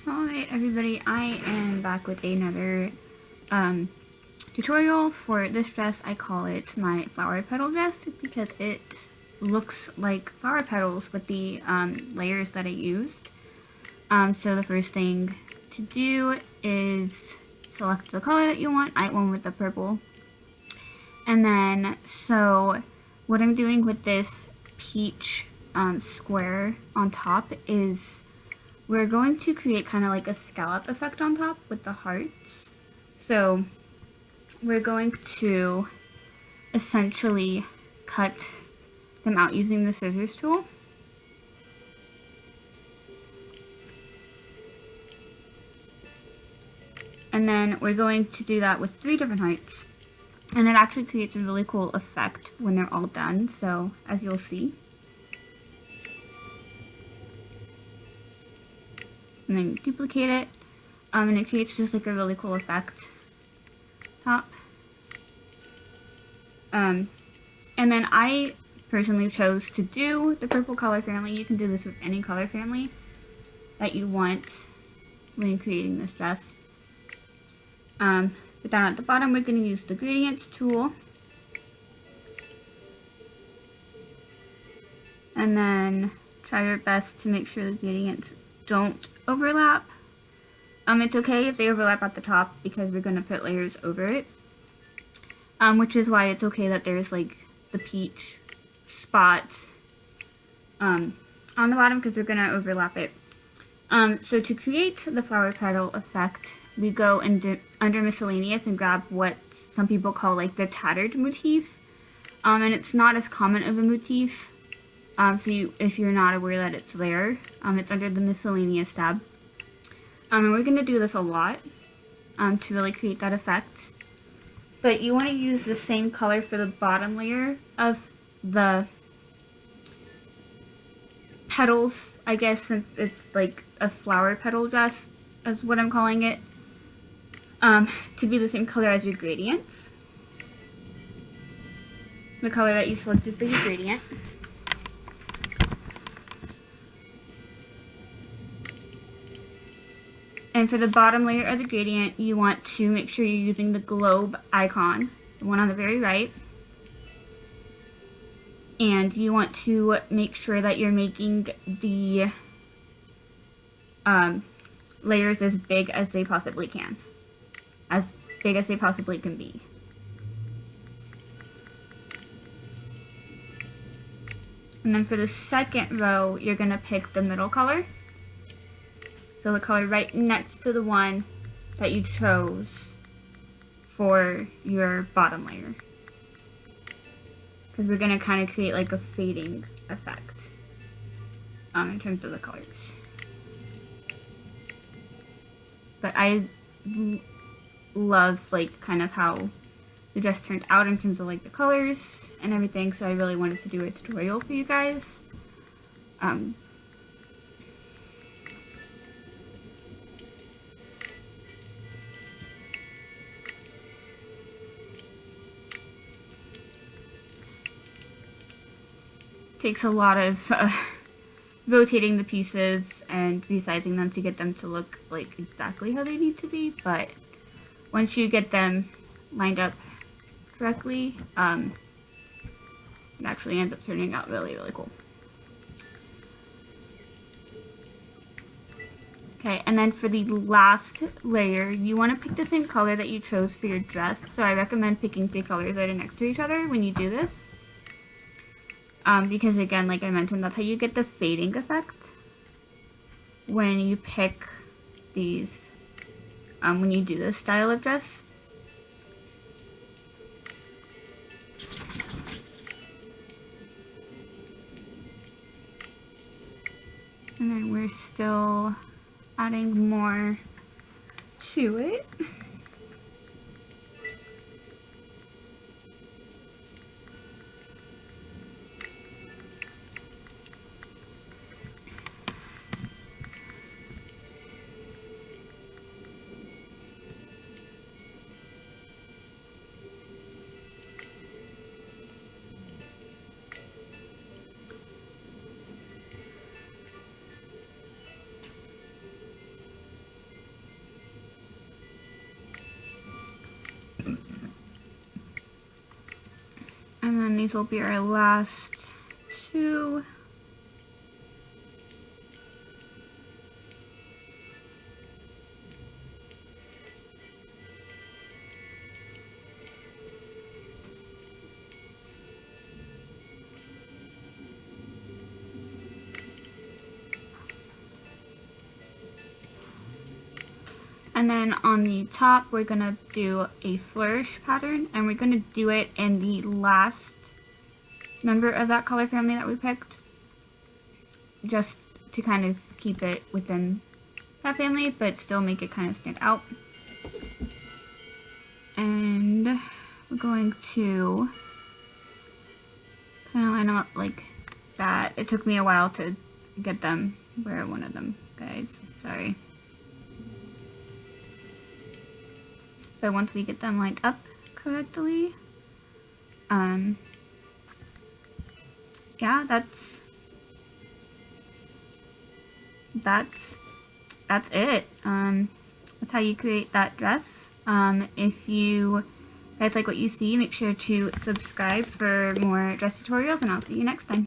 Alright everybody, I am back with another tutorial for this dress. I call it my flower petal dress because it looks like flower petals with the layers that I used. So the first thing to do is select the color that you want. I went with the purple. And then, so what I'm doing with this peach square on top is we're going to create kind of like a scallop effect on top with the hearts. So we're going to essentially cut them out using the scissors tool. And then we're going to do that with 3 different hearts. And it actually creates a really cool effect when they're all done, so as you'll see. And then duplicate it, and it creates just like a really cool effect top. And then I personally chose to do the purple color family. You can do this with any color family that you want when creating this dress. But down at the bottom we're going to use the gradients tool. And then try your best to make sure the gradients don't overlap. It's okay if they overlap at the top because we're going to put layers over it. Which is why it's okay that there's like the peach spots on the bottom because we're going to overlap it. So to create the flower petal effect, we go under miscellaneous and grab what some people call like the tattered motif. And it's not as common of a motif. So if you're not aware that it's there, it's under the miscellaneous tab. And we're going to do this a lot to really create that effect. But you want to use the same color for the bottom layer of the petals, I guess, since it's like a flower petal dress, is what I'm calling it, to be the same color as your gradients. The color that you selected for your gradient. And for the bottom layer of the gradient, you want to make sure you're using the globe icon, the one on the very right. And you want to make sure that you're making the layers as big as they possibly can. As big as they possibly can be. And then for the second row, you're going to pick the middle color. So the color right next to the one that you chose for your bottom layer. Because we're going to kind of create like a fading effect in terms of the colors. But I love like kind of how the dress turned out in terms of like the colors and everything, so I really wanted to do a tutorial for you guys. Takes a lot of rotating the pieces and resizing them to get them to look like exactly how they need to be, but once you get them lined up correctly, it actually ends up turning out really, really cool. Okay, and then for the last layer, you want to pick the same color that you chose for your dress, so I recommend picking 3 colors that are next to each other when you do this. Because again, like I mentioned, that's how you get the fading effect when you pick these, when you do this style of dress. And then we're still adding more to it. And then these will be our last two. And then on the top, we're going to do a flourish pattern, and we're going to do it in the last member of that color family that we picked, just to kind of keep it within that family, but still make it kind of stand out. And we're going to kind of line them up like that. It took me a while to get them where I wanted them, guys. Sorry. But once we get them lined up correctly, yeah, that's it. That's how you create that dress. If you guys like what you see, make sure to subscribe for more dress tutorials, and I'll see you next time.